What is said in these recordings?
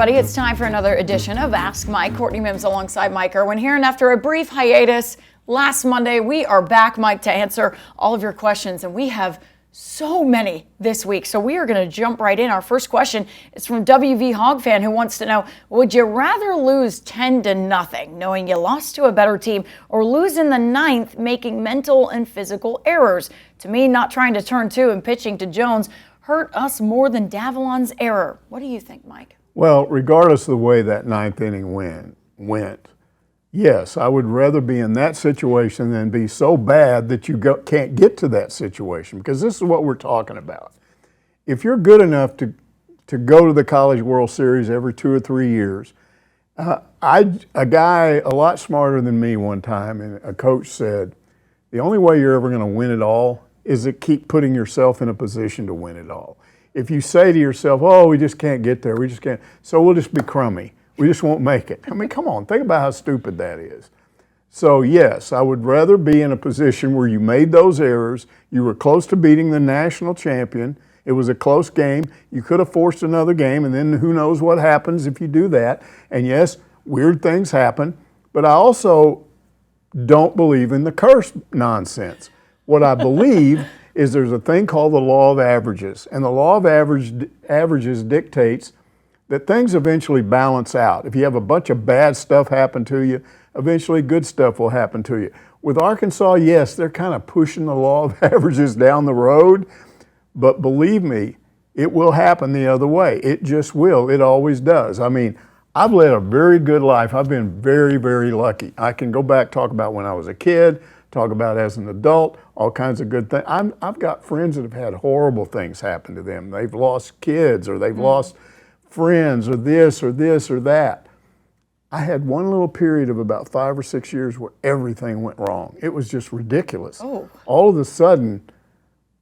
everybody. It's time for another edition of Ask Mike. Courtney Mims alongside Mike Irwin here. And after a brief hiatus last Monday, we are back, Mike, to answer all of your questions. And we have so many this week. So we are going to jump right in. Our first question is from WV Hog Fan, who wants to know, would you rather lose 10-0, knowing you lost to a better team, or lose in the ninth, making mental and physical errors? To me, not trying to turn two and pitching to Jones hurt us more than Davalon's error. What do you think, Mike? Well, regardless of the way that ninth inning went, yes, I would rather be in that situation than be so bad that you can't get to that situation, because this is what we're talking about. If you're good enough to go to the College World Series every 2 or 3 years, a guy a lot smarter than me one time, and a coach said, the only way you're ever going to win it all is to keep putting yourself in a position to win it all. If you say to yourself, oh, we just can't get there, we just can't, so we'll just be crummy. We just won't make it. I mean, come on, think about how stupid that is. So yes, I would rather be in a position where you made those errors, you were close to beating the national champion, it was a close game, you could have forced another game, and then who knows what happens if you do that. And yes, weird things happen, but I also don't believe in the curse nonsense. What I believe is there's a thing called the law of averages, and the law of averages dictates that things eventually balance out. If you have a bunch of bad stuff happen to you, eventually good stuff will happen to you. With Arkansas, yes, they're kind of pushing the law of averages down the road, but believe me, it will happen the other way. It just will. It always does. I mean, I've led a very good life. I've been very, very lucky. I can go back, talk about when I was a kid, talk about as an adult, all kinds of good things. I've got friends that have had horrible things happen to them. They've lost kids, or they've lost friends, or this or that. I had one little period of about 5 or 6 years where everything went wrong. It was just ridiculous. Oh. All of a sudden,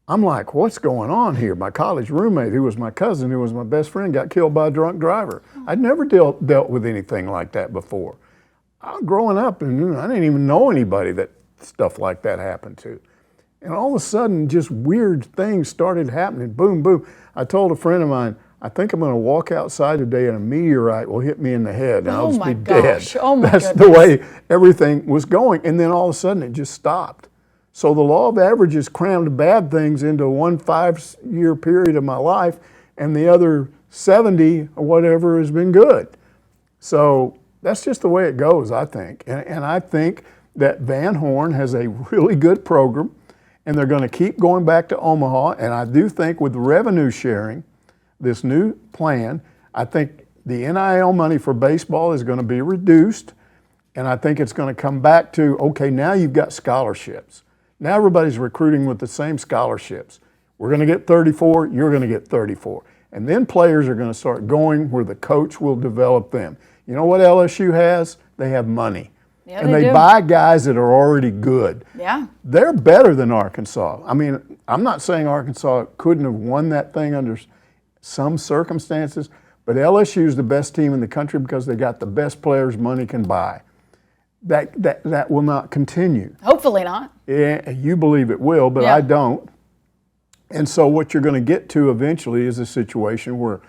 I'm like, what's going on here? My college roommate, who was my cousin, who was my best friend, got killed by a drunk driver. I'd never dealt with anything like that before. Growing up, and I didn't even know anybody that stuff like that happened to. And all of a sudden, just weird things started happening. Boom, boom. I told a friend of mine, I think I'm going to walk outside today and a meteorite will hit me in the head and I'll just be dead. Oh my That's goodness. the way everything was going. And then all of a sudden it just stopped. So the law of averages crammed bad things into one 5-year period of my life, and the other 70 or whatever has been good. So that's just the way it goes, I think. And I think that Van Horn has a really good program, and they're going to keep going back to Omaha. And I do think with the revenue sharing, this new plan, I think the NIL money for baseball is going to be reduced, and I think it's going to come back to, okay, now you've got scholarships. Now everybody's recruiting with the same scholarships. We're going to get 34, you're going to get 34. And then players are going to start going where the coach will develop them. You know what LSU has? They have money. Yeah, and they buy guys that are already good. Yeah. They're better than Arkansas. I mean, I'm not saying Arkansas couldn't have won that thing under some circumstances, but LSU is the best team in the country because they got the best players money can buy. That will not continue. Hopefully not. Yeah, you believe it will, but Yeah. I don't. And so what you're going to get to eventually is a situation where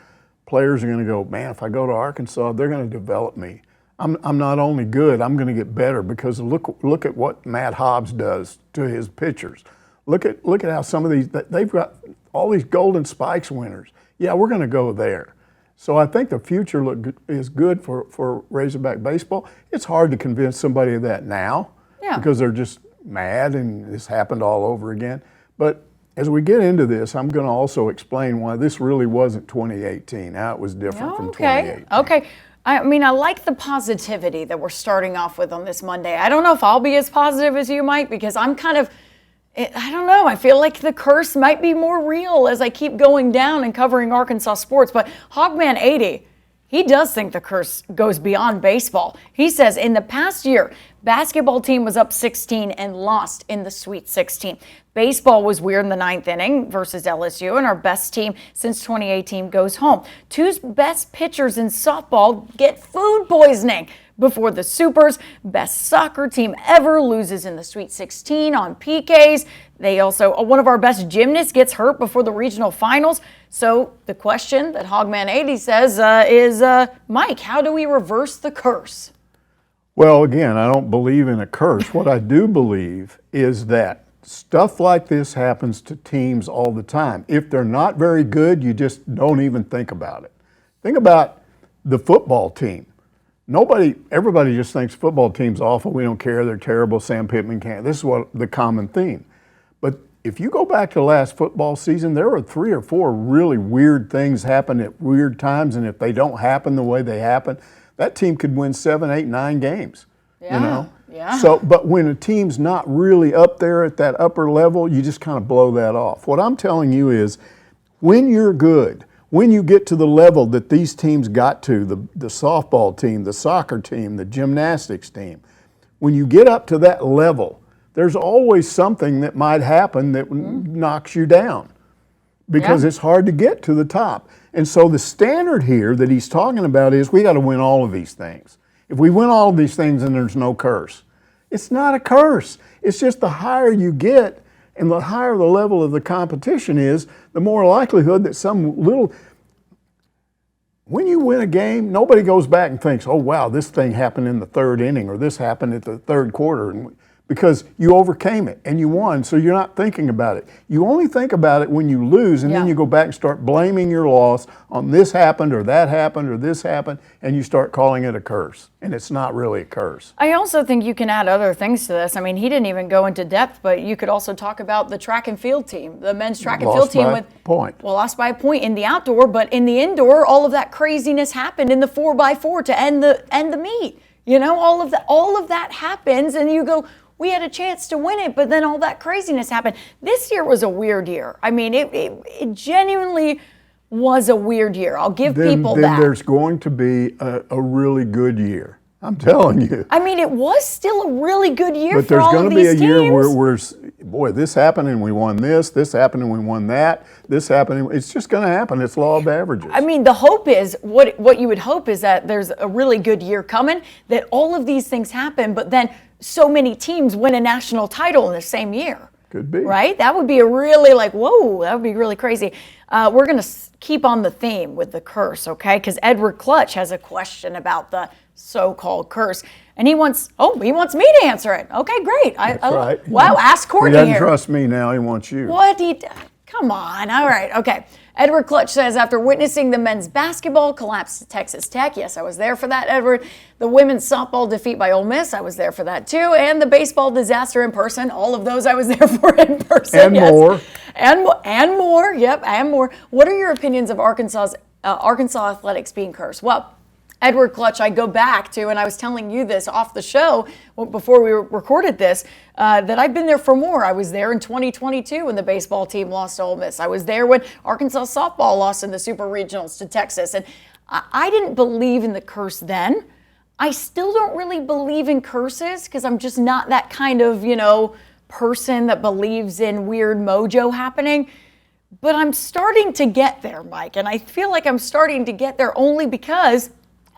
players are going to go, man, if I go to Arkansas, they're going to develop me. I'm not only good, I'm going to get better, because look at what Matt Hobbs does to his pitchers. Look at how some of these, they've got all these Golden Spikes winners. Yeah, we're going to go there. So I think the future is good for Razorback baseball. It's hard to convince somebody of that now, because they're just mad and this happened all over again. But as we get into this, I'm going to also explain why this really wasn't 2018, how it was different from 2018. Okay. I mean, I like the positivity that we're starting off with on this Monday. I don't know if I'll be as positive as you might, because I'm kind of, I don't know, I feel like the curse might be more real as I keep going down and covering Arkansas sports. But Hogman 80, he does think the curse goes beyond baseball. He says in the past year, basketball team was up 16 and lost in the Sweet 16. Baseball was weird in the ninth inning versus LSU, and our best team since 2018 goes home. Two's best pitchers in softball get food poisoning. before the Supers. Best soccer team ever loses in the Sweet 16 on PKs. They also, one of our best gymnasts gets hurt before the regional finals. So the question that Hogman80 says is, Mike, how do we reverse the curse? Well, again, I don't believe in a curse. What I do believe is that stuff like this happens to teams all the time. If they're not very good, you just don't even think about it. Think about the football team. Everybody just thinks football team's awful. We don't care. They're terrible. Sam Pittman can't. This is what the common theme. But if you go back to last football season, there were 3 or 4 really weird things happen at weird times. And if they don't happen the way they happen, that team could win 7, 8, 9 games. Yeah. You know? Yeah. So, but when a team's not really up there at that upper level, you just kind of blow that off. What I'm telling you is, when you're good, when you get to the level that these teams got to, the softball team, the soccer team, the gymnastics team, when you get up to that level, there's always something that might happen that knocks you down, because it's hard to get to the top. And so the standard here that he's talking about is, we got to win all of these things. If we win all of these things, then there's no curse. It's not a curse. It's just the higher you get and the higher the level of the competition is, the more likelihood that when you win a game, nobody goes back and thinks, oh, wow, this thing happened in the 3rd inning, or this happened at the 3rd quarter. Because you overcame it and you won, so you're not thinking about it. You only think about it when you lose, and then you go back and start blaming your loss on this happened or that happened or this happened, and you start calling it a curse. And it's not really a curse. I also think you can add other things to this. I mean, he didn't even go into depth, but you could also talk about the track and field team, the men's track and field team lost by a point in the outdoor, but in the indoor, all of that craziness happened in the 4x4 to end the meet. You know, all of that happens, and you go, we had a chance to win it, but then all that craziness happened. This year was a weird year. I mean, it genuinely was a weird year. I'll give people that. Then there's going to be a really good year. I'm telling you. I mean, it was still a really good year but for all of these teams. But there's going to be a year where, boy, this happened and we won this happened and we won that, this happened. It's just going to happen. It's law of averages. I mean, the hope is, what you would hope is that there's a really good year coming, that all of these things happen, but then so many teams win a national title in the same year. Could be. Right? That would be a really whoa, that would be really crazy. We're going to keep on the theme with the curse, okay? Because Edward Clutch has a question about the so-called curse. And he wants me to answer it. Okay, great. That's right. Wow, ask Courtney here. He here. doesn't trust me now, he wants you. Come on, all right, okay. Edward Clutch says, after witnessing the men's basketball collapse to Texas Tech, yes, I was there for that, Edward. The women's softball defeat by Ole Miss, I was there for that too. And the baseball disaster in person, all of those I was there for in person. And yes. more. And more, yep, and more. What are your opinions of Arkansas athletics being cursed? Well, Edward Clutch, I go back to, and I was telling you this off the show before we recorded this, that I've been there for more. I was there in 2022 when the baseball team lost to Ole Miss. I was there when Arkansas softball lost in the Super Regionals to Texas. And I didn't believe in the curse then. I still don't really believe in curses because I'm just not that kind of, person that believes in weird mojo happening. But I'm starting to get there, Mike. And I feel like I'm starting to get there only because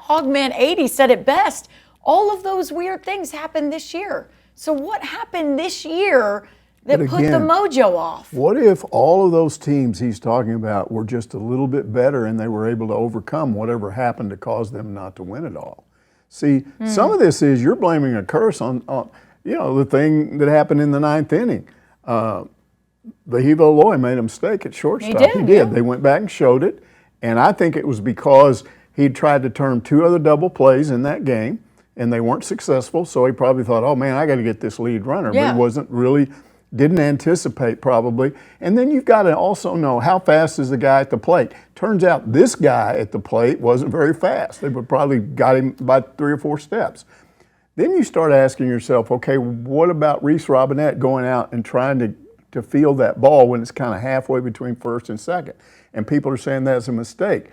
Hogman80 said it best. All of those weird things happened this year. So what happened this year that put the mojo off? What if all of those teams he's talking about were just a little bit better and they were able to overcome whatever happened to cause them not to win it all? See, some of this is you're blaming a curse on the thing that happened in the 9th inning. The Hevo Loy made a mistake at shortstop. He did. Yeah. They went back and showed it, and I think it was because he tried to turn 2 other double plays in that game, and they weren't successful, so he probably thought, oh, man, I got to get this lead runner. Yeah. But he didn't anticipate probably. And then you've got to also know, how fast is the guy at the plate? Turns out this guy at the plate wasn't very fast. They would probably got him by 3 or 4 steps. Then you start asking yourself, okay, what about Reese Robinette going out and trying to field that ball when it's kind of halfway between first and second? And people are saying that's a mistake.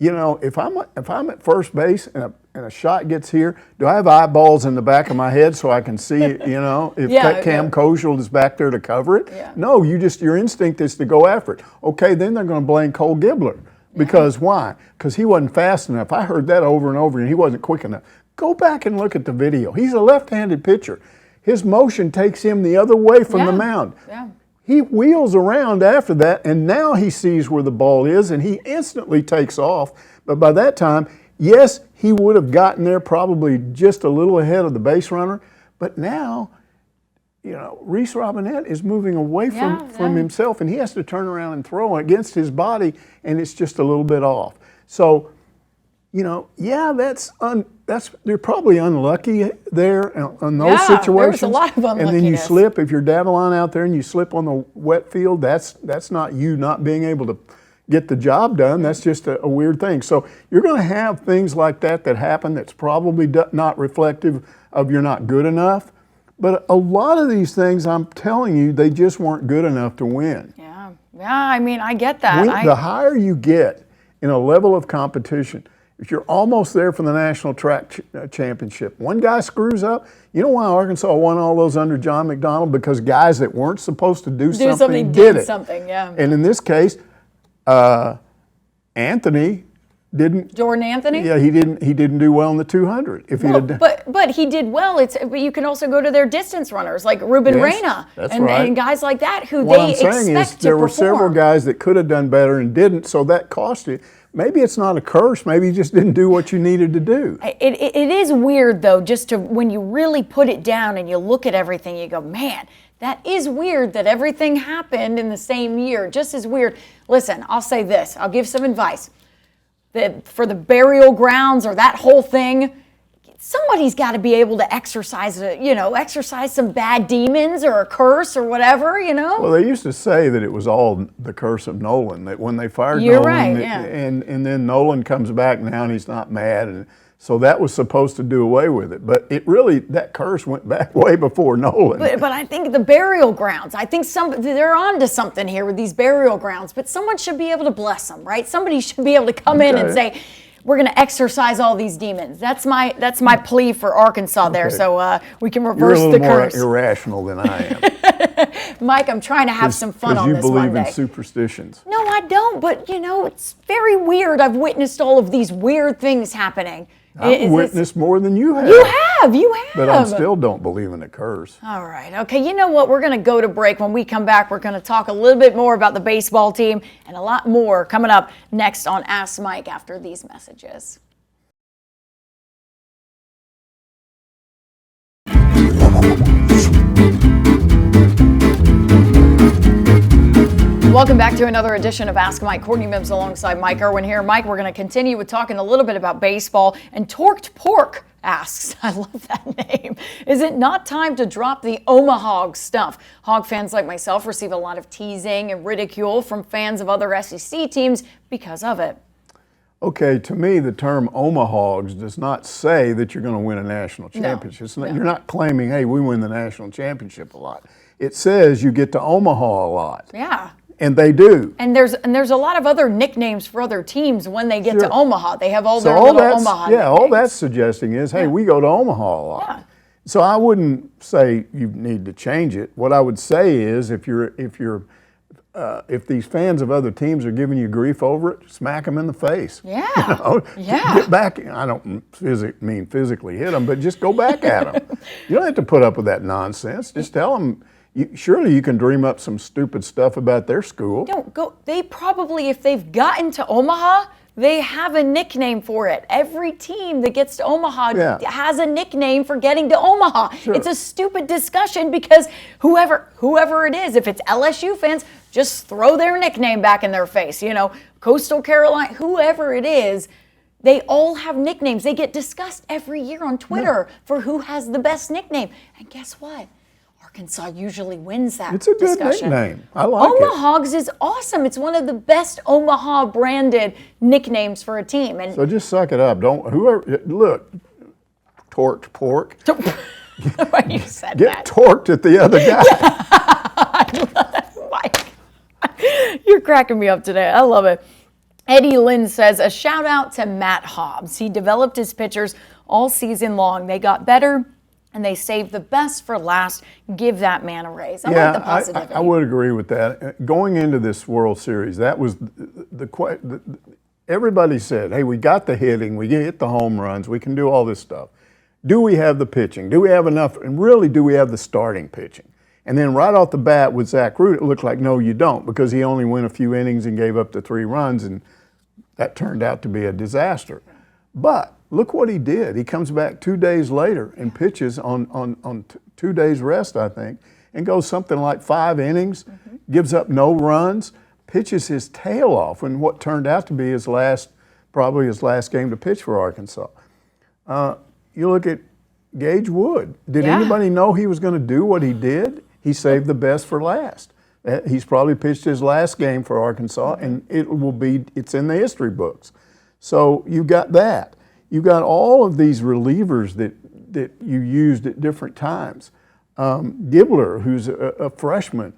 If I'm at first base and a shot gets here, do I have eyeballs in the back of my head so I can see, if Cam Koschel is back there to cover it? Yeah. No, your instinct is to go after it. Okay, then they're going to blame Cole Gibbler. Because why? Because he wasn't fast enough. I heard that over and over, and he wasn't quick enough. Go back and look at the video. He's a left-handed pitcher. His motion takes him the other way from the mound. Yeah. He wheels around after that, and now he sees where the ball is, and he instantly takes off. But by that time, yes, he would have gotten there probably just a little ahead of the base runner. But now, Reese Robinette is moving away from himself, and he has to turn around and throw against his body, and it's just a little bit off. So, you're probably unlucky there on those situations. There's a lot of unluckiness. And then you slip, if you're Davalon out there and you slip on the wet field, that's not you not being able to get the job done. That's just a weird thing. So you're going to have things like that happen that's probably not reflective of you're not good enough. But a lot of these things, I'm telling you, they just weren't good enough to win. Yeah, I mean, I get that. The higher you get in a level of competition, if you're almost there for the national track championship, one guy screws up. You know why Arkansas won all those under John McDonald? Because guys that weren't supposed to do something did it. And in this case, Anthony didn't. Jordan Anthony? Yeah, he didn't do well in the 200. But he did well. But you can also go to their distance runners like Ruben Reyna and guys like that who what they I'm saying expect is there to were perform. several guys that could have done better and didn't, so that cost you. Maybe it's not a curse. Maybe you just didn't do what you needed to do. It is weird, though, when you really put it down and you look at everything, you go, man, that is weird that everything happened in the same year. Just as weird. Listen, I'll say this. I'll give some advice. For the burial grounds or that whole thing, somebody's got to be able to exercise some bad demons or a curse or whatever, Well, they used to say that it was all the curse of Nolan, that when they fired You're Nolan, right, yeah. and then Nolan comes back now and he's not mad, and so that was supposed to do away with it. But that curse went back way before Nolan. But I think the burial grounds, I think they're on to something here with these burial grounds, but someone should be able to bless them, right? Somebody should be able to come in and say, we're going to exercise all these demons. That's my plea for Arkansas there, so we can reverse the curse. You're a little more irrational than I am. Mike, I'm trying to have some fun on this Because you believe Monday. in superstitions. No, I don't, but it's very weird. I've witnessed all of these weird things happening. I've witnessed more than you have. You have. But I still don't believe in a curse. All right. Okay, you know what? We're going to go to break. When we come back, we're going to talk a little bit more about the baseball team and a lot more coming up next on Ask Mike after these messages. Welcome back to another edition of Ask Mike. Courtney Mims alongside Mike Irwin here. Mike, we're going to continue with talking a little bit about baseball. And Torqued Pork asks, I love that name, is it not time to drop the Omaha stuff? Hog fans like myself receive a lot of teasing and ridicule from fans of other SEC teams because of it. Okay, to me, the term Omahogs does not say that you're going to win a national championship. You're not claiming, hey, we win the national championship a lot. It says you get to Omaha a lot. Yeah. And they do. And there's a lot of other nicknames for other teams when they get to Omaha. They have all their little Omaha nicknames. All that's suggesting is, hey, we go to Omaha a lot. Yeah. So I wouldn't say you need to change it. What I would say is if these fans of other teams are giving you grief over it, smack them in the face. Yeah. Get back. I don't mean physically hit them, but just go back at them. You don't have to put up with that nonsense. Just tell them. Surely you can dream up some stupid stuff about their school. Don't go. They probably, if they've gotten to Omaha, they have a nickname for it. Every team that gets to Omaha has a nickname for getting to Omaha. Sure. It's a stupid discussion because whoever it is, if it's LSU fans, just throw their nickname back in their face. Coastal Carolina, whoever it is, they all have nicknames. They get discussed every year on Twitter for who has the best nickname. And guess what? Arkansas usually wins that discussion. It's a good nickname. I like it. Omahogs is awesome. It's one of the best Omaha branded nicknames for a team. And so just suck it up. Look, torqued pork. When you said Get torqued at the other guy. Mike, you're cracking me up today. I love it. Eddie Lynn says, a shout out to Matt Hobbs. He developed his pitchers all season long. They got better. And they saved the best for last. Give that man a raise. I like the positivity. I would agree with that. Going into this World Series, that was everybody said, hey, we got the hitting, we hit the home runs, we can do all this stuff. Do we have the pitching? Do we have enough? And really, do we have the starting pitching? And then right off the bat with Zach Root, it looked like, no, you don't, because he only went a few innings and gave up the 3 runs, and that turned out to be a disaster. But look what he did. He comes back 2 days later and pitches on 2 days rest, I think, and goes something like 5 innings, gives up no runs, pitches his tail off in what turned out to be probably his last game to pitch for Arkansas. You look at Gage Wood. Did anybody know he was going to do what he did? He saved the best for last. He's probably pitched his last game for Arkansas, and it's in the history books. So you got that. You got all of these relievers that you used at different times. Gibbler, who's a freshman,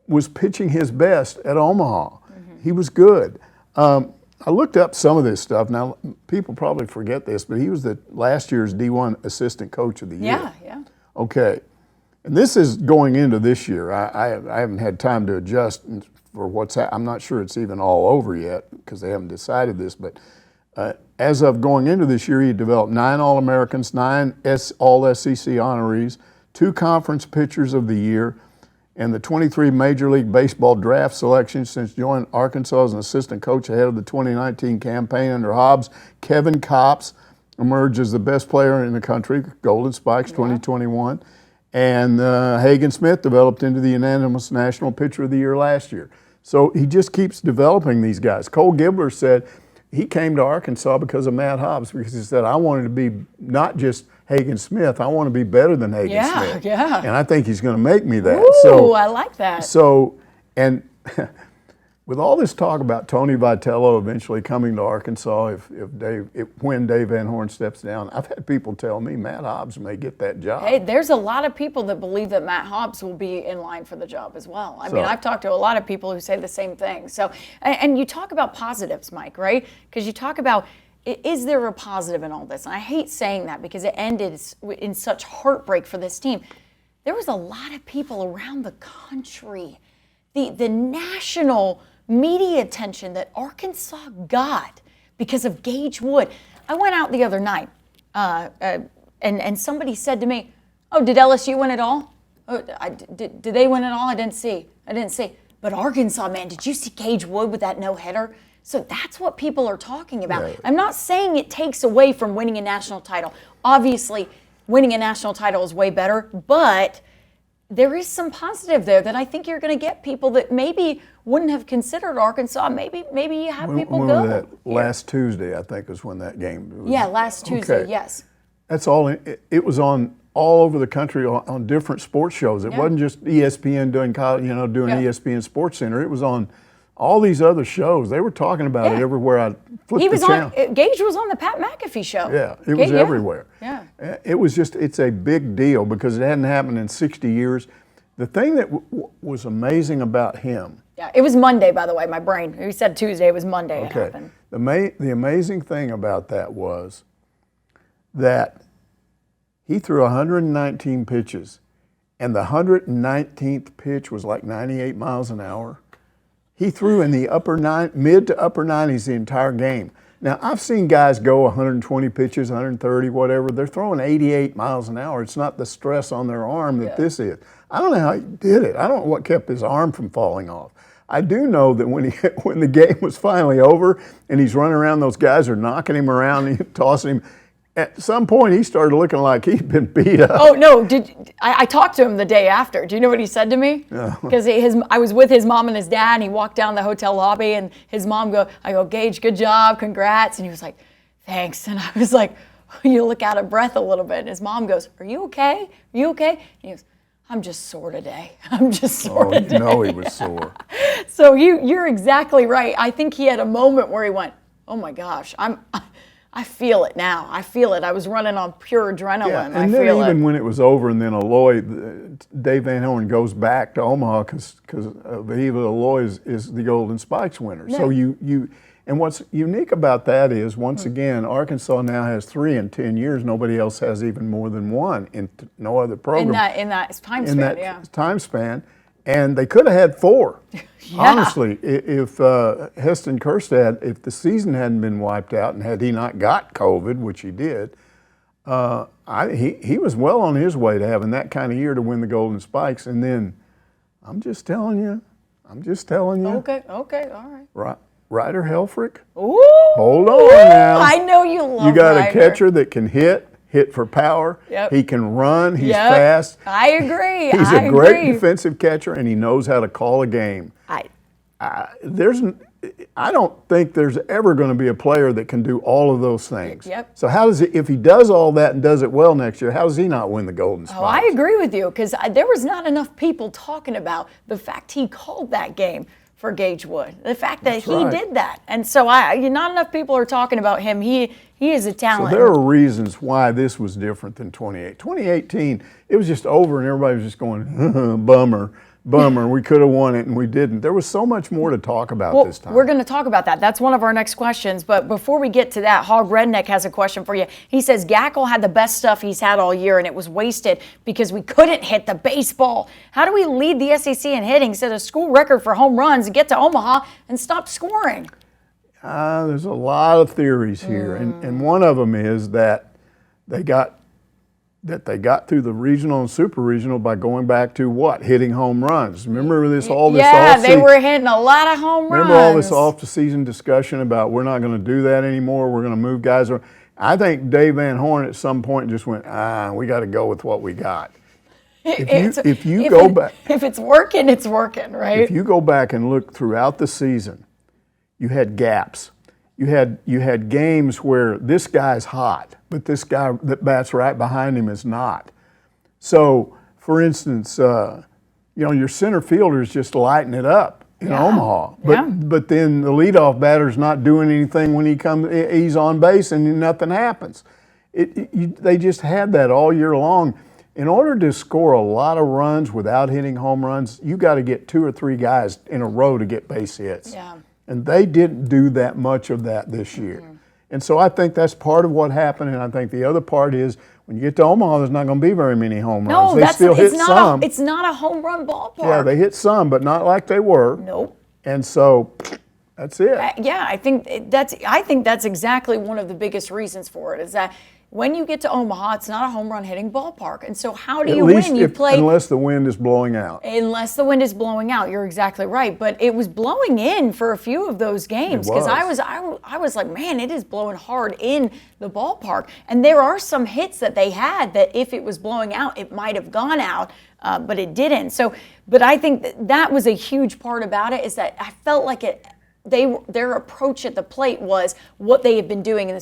was pitching his best at Omaha. He was good. I looked up some of this stuff. Now, people probably forget this, but he was the last year's D1 Assistant Coach of the Year. Yeah. Okay. And this is going into this year. I haven't had time to adjust for what's happening. I'm not sure it's even all over yet because they haven't decided this, but as of going into this year, he developed 9 All-Americans, 9 All-SEC honorees, 2 Conference Pitchers of the Year, and the 23 Major League Baseball draft selections since joining Arkansas as an assistant coach ahead of the 2019 campaign under Hobbs. Kevin Kopps emerged as the best player in the country, Golden Spikes 2021. And Hagen Smith developed into the unanimous National Pitcher of the Year last year. So he just keeps developing these guys. Cole Gibbler said he came to Arkansas because of Matt Hobbs, because he said, I wanted to be not just Hagen Smith, I want to be better than Hagen Smith. Yeah. And I think he's going to make me that. Ooh, I like that. So, and with all this talk about Tony Vitello eventually coming to Arkansas when Dave Van Horn steps down, I've had people tell me Matt Hobbs may get that job. Hey, there's a lot of people that believe that Matt Hobbs will be in line for the job as well. I mean, I've talked to a lot of people who say the same thing. So, and you talk about positives, Mike, right? Because you talk about, is there a positive in all this? And I hate saying that because it ended in such heartbreak for this team. There was a lot of people around the country, the national media attention that Arkansas got because of Gage Wood. I went out the other night, and somebody said to me, "Oh, did LSU win it all? Oh, did they win it all? I didn't see. But Arkansas, man, did you see Gage Wood with that no-hitter?" So that's what people are talking about. Yeah. I'm not saying it takes away from winning a national title. Obviously, winning a national title is way better, but there is some positive there that I think you're going to get people that maybe wouldn't have considered Arkansas. Maybe you have people when go. Was that? Last Tuesday, I think, was when that game was. Yeah, last Tuesday, okay. Yes. That's all. It was on all over the country on different sports shows. It wasn't just ESPN doing ESPN Sports Center. It was on all these other shows. They were talking about it everywhere I flipped the channel. Gage was on the Pat McAfee show. Yeah, it was everywhere. Yeah. It was it's a big deal because it hadn't happened in 60 years. The thing that was amazing about him. Yeah, it was Monday, by the way, my brain. We said Tuesday, it was Monday it happened. The amazing thing about that was that he threw 119 pitches, and the 119th pitch was like 98 miles an hour. He threw in the mid to upper 90s the entire game. Now, I've seen guys go 120 pitches, 130, whatever. They're throwing 88 miles an hour. It's not the stress on their arm that this is. I don't know how he did it. I don't know what kept his arm from falling off. I do know that when the game was finally over and he's running around, those guys are knocking him around and tossing him. At some point, he started looking like he'd been beat up. Oh, no. I talked to him the day after. Do you know what he said to me? Because I was with his mom and his dad, and he walked down the hotel lobby, and his mom I go, "Gage, good job, congrats." And he was like, "Thanks." And I was like, you look out of breath a little bit. And his mom goes, "Are you okay? Are you okay?" And he goes, "I'm just sore today. I'm just sore today." You know he was sore. So you're exactly right. I think he had a moment where he went, "Oh, my gosh, I feel it now. I feel it. I was running on pure adrenaline. Yeah, and then even when it was over, and then Dave Van Horn goes back to Omaha because Aloy is the Golden Spikes winner. Yeah. So and what's unique about that is, once again, Arkansas now has 3 in 10 years. Nobody else has even more than 1 in no other program. In that time span, time span. And they could have had 4. Honestly, if Heston Kjerstad, if the season hadn't been wiped out and had he not got COVID, which he did, He was well on his way to having that kind of year to win the Golden Spikes, and then I'm just telling you. Okay, all right. Ryder Helfrich. Ooh, Hold on now. I know you love You got Ryder. a catcher that can hit for power. Yep. He can run. He's Yep. fast. I agree. He's I a great agree. defensive catcher, and he knows how to call a game. I don't think there's ever going to be a player that can do all of those things. Yep. So how does it, if he does all that and does it well next year, how does he not win the Golden Spikes? Oh, I agree with you because there was not enough people talking about the fact he called that game for Gage Wood, the fact that he did that, and so not enough people are talking about him. He is a talent. So there are reasons why this was different than 2018. It was just over, and everybody was just going, bummer. We could have won it, and we didn't. There was so much more to talk about this time. We're going to talk about that. That's one of our next questions. But before we get to that, Hog Redneck has a question for you. He says Gackle had the best stuff he's had all year, and it was wasted because we couldn't hit the baseball. How do we lead the SEC in hitting, set a school record for home runs, get to Omaha, and stop scoring? There's a lot of theories here, and one of them is that they got through the regional and super regional by going back to what? Hitting home runs. Remember this off-season? Yeah, they were hitting a lot of home runs. Remember all this off-season discussion about we're not going to do that anymore, we're going to move guys around. I think Dave Van Horn at some point just went, we got to go with what we got. If you go back. If it's working, it's working, right? If you go back and look throughout the season, you had gaps. You had games where this guy's hot, but this guy that bats right behind him is not. So, for instance, your center fielder is just lighting it up in Omaha. But then the leadoff batter's not doing anything when he's on base and nothing happens. They just had that all year long. In order to score a lot of runs without hitting home runs, you got to get 2 or 3 guys in a row to get base hits. Yeah. And they didn't do that much of that this year. And so I think that's part of what happened. And I think the other part is when you get to Omaha, there's not going to be very many home runs. They still hit some. It's not a home run ballpark. Yeah, they hit some, but not like they were. Nope. And so that's it. I think that's exactly one of the biggest reasons for it is that when you get to Omaha, it's not a home run hitting ballpark. And so how do you win? Unless the wind is blowing out. Unless the wind is blowing out, you're exactly right. But it was blowing in for a few of those games because I was like, man, it is blowing hard in the ballpark. And there are some hits that they had that if it was blowing out, it might have gone out, but it didn't. So, but I think that was a huge part about it is that I felt like their approach at the plate was what they had been doing in the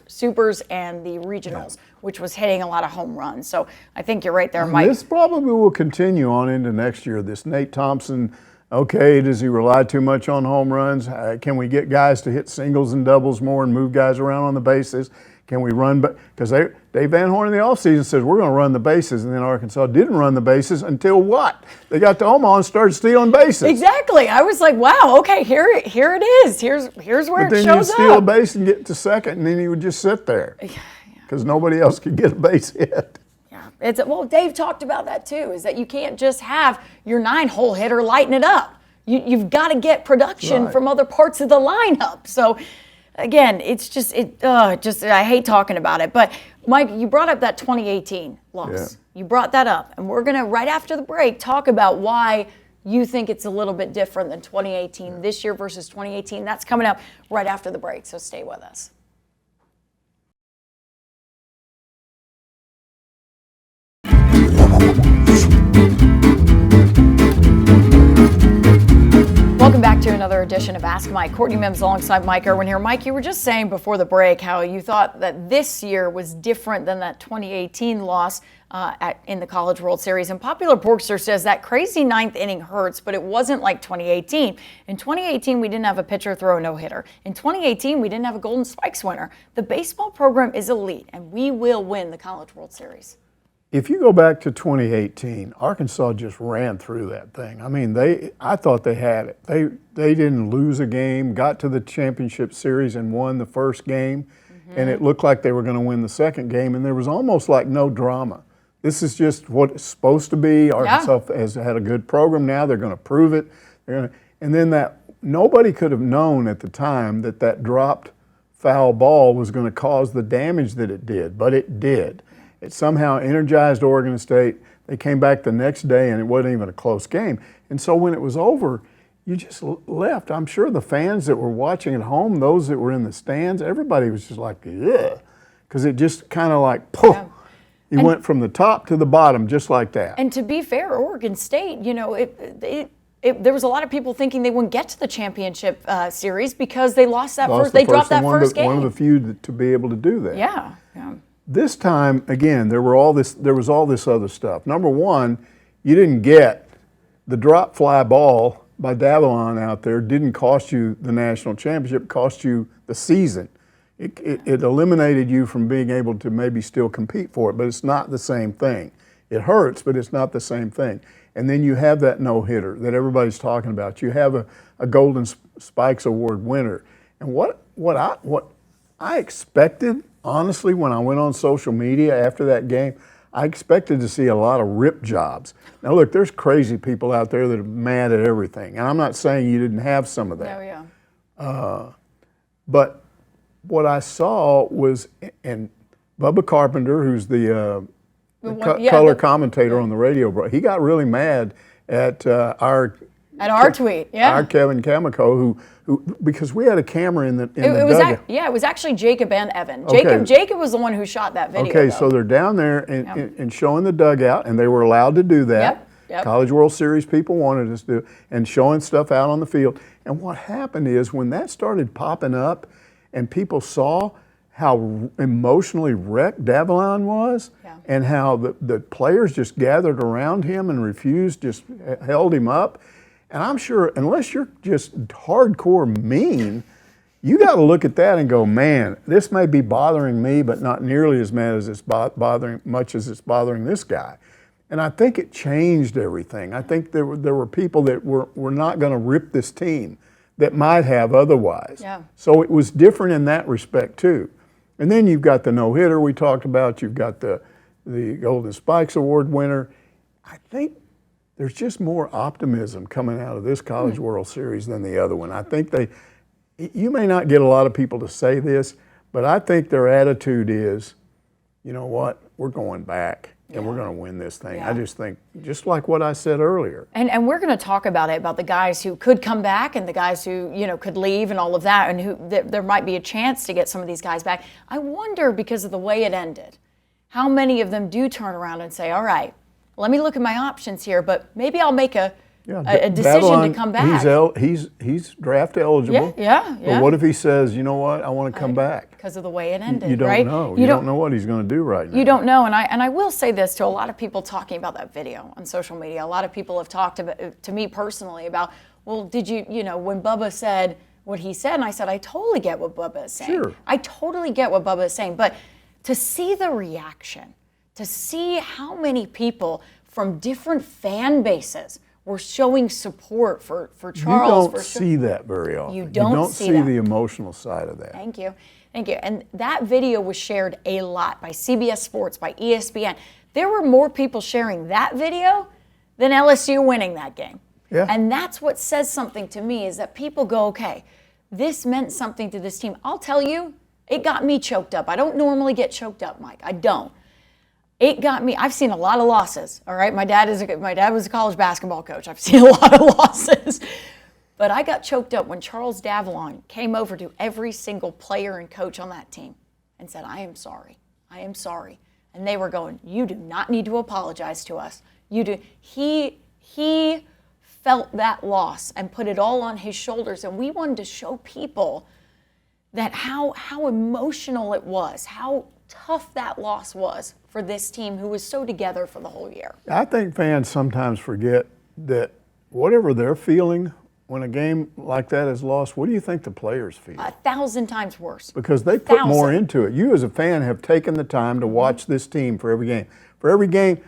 supers and the regionals, which was hitting a lot of home runs. So I think you're right there, Mike. This probably will continue on into next year. This Nate Thompson, okay, does he rely too much on home runs? Can we get guys to hit singles and doubles more and move guys around on the bases? Can we run? Because Dave Van Horn in the offseason says we're going to run the bases, and then Arkansas didn't run the bases until what? They got to Omaha and started stealing bases. Exactly. I was like, wow, okay, here it is. Here's where it shows up. But then you'd steal a base and get to second, and then he would just sit there because nobody else could get a base hit. Yeah, well, Dave talked about that too, is that you can't just have your 9-hole hitter lighting it up. You've got to get production from other parts of the lineup. So, again, it's just I hate talking about it. But, Mike, you brought up that 2018 loss. Yeah. You brought that up. And we're going to, right after the break, talk about why you think it's a little bit different than 2018 this year versus 2018. That's coming up right after the break, so stay with us. Welcome back to another edition of Ask Mike. Courtney Mims alongside Mike Irwin here. Mike, you were just saying before the break how you thought that this year was different than that 2018 loss in the College World Series. And Popular Porkster says that crazy 9th inning hurts, but it wasn't like 2018. In 2018, we didn't have a pitcher throw a no-hitter. In 2018, we didn't have a Golden Spikes winner. The baseball program is elite, and we will win the College World Series. If you go back to 2018, Arkansas just ran through that thing. I mean, I thought they had it. They didn't lose a game, got to the championship series and won the first game, and it looked like they were going to win the second game, and there was almost like no drama. This is just what it's supposed to be. Arkansas has had a good program now. They're going to prove it. And then nobody could have known at the time that dropped foul ball was going to cause the damage that it did, but it did. It somehow energized Oregon State. They came back the next day, and it wasn't even a close game. And so when it was over, you just left. I'm sure the fans that were watching at home, those that were in the stands, everybody was just like, yeah, because it just kind of like, poof. Yeah. He went from the top to the bottom just like that. And to be fair, Oregon State, you know, there was a lot of people thinking they wouldn't get to the championship series because they lost that first. They dropped that first game. One of the few to be able to do that. Yeah. This time, again, there was all this other stuff. Number one, you didn't get the drop fly ball by Davalon out there. Didn't cost you the national championship. Cost you the season. It eliminated you from being able to maybe still compete for it, but it's not the same thing. It hurts, but it's not the same thing. And then you have that no-hitter that everybody's talking about. You have a Golden Spikes Award winner. And what I expected, honestly, when I went on social media after that game, I expected to see a lot of rip jobs. Now, look, there's crazy people out there that are mad at everything. And I'm not saying you didn't have some of that. Oh, yeah. But what I saw was, and Bubba Carpenter, who's the color commentator on the radio, he got really mad at our tweet, yeah. Our Kevin Camico, who because we had a camera in the dugout. It was actually Jacob and Evan. Okay. Jacob was the one who shot that video. Okay, so they're down there and showing the dugout, and they were allowed to do that. Yep. College World Series people wanted us to do, and showing stuff out on the field. And what happened is when that started popping up, and people saw how emotionally wrecked Davalon was, and how the players just gathered around him and refused, just held him up. And I'm sure, unless you're just hardcore mean, you got to look at that and go, man, this may be bothering me, but not nearly as mad as it's bothering this guy. And I think it changed everything. I think there were people that were not going to rip this team that might have otherwise. Yeah. So it was different in that respect too. And then you've got the no-hitter we talked about. You've got the Golden Spikes Award winner. I think there's just more optimism coming out of this College World Series than the other one. I think you may not get a lot of people to say this, but I think their attitude is, you know what, we're going back. And we're going to win this thing. I just think, just like what I said earlier. And we're going to talk about the guys who could come back and the guys who, could leave and all of that, and who there might be a chance to get some of these guys back. I wonder, because of the way it ended, how many of them do turn around and say, all right, let me look at my options here, but maybe I'll make a decision to come back. He's draft eligible. Yeah. But what if he says, you know what, I want to come back? Because of the way it ended, you don't right? know. You don't know what he's going to do right now. You don't know, and I will say this to a lot of people talking about that video on social media. A lot of people have talked to me personally about, well, did you, when Bubba said what he said, and I said, I totally get what Bubba is saying. Sure. I totally get what Bubba is saying, but to see the reaction, to see how many people from different fan bases were showing support for Charles. You don't see that very often. You don't see the emotional side of that. Thank you. And that video was shared a lot by CBS Sports, by ESPN. There were more people sharing that video than LSU winning that game. Yeah. And that's what says something to me, is that people go, okay, this meant something to this team. I'll tell you, it got me choked up. I don't normally get choked up, Mike. I don't. It got me. I've seen a lot of losses, all right? My dad was a college basketball coach. I've seen a lot of losses. But I got choked up when Charles Davalon came over to every single player and coach on that team and said, I am sorry. I am sorry. And they were going, you do not need to apologize to us. You do. He felt that loss and put it all on his shoulders. And we wanted to show people that how emotional it was, how tough that loss was for this team who was so together for the whole year. I think fans sometimes forget that whatever they're feeling when a game like that is lost, what do you think the players feel? 1,000 times worse. Because they put more into it. You as a fan have taken the time to watch this team for every game. For every game,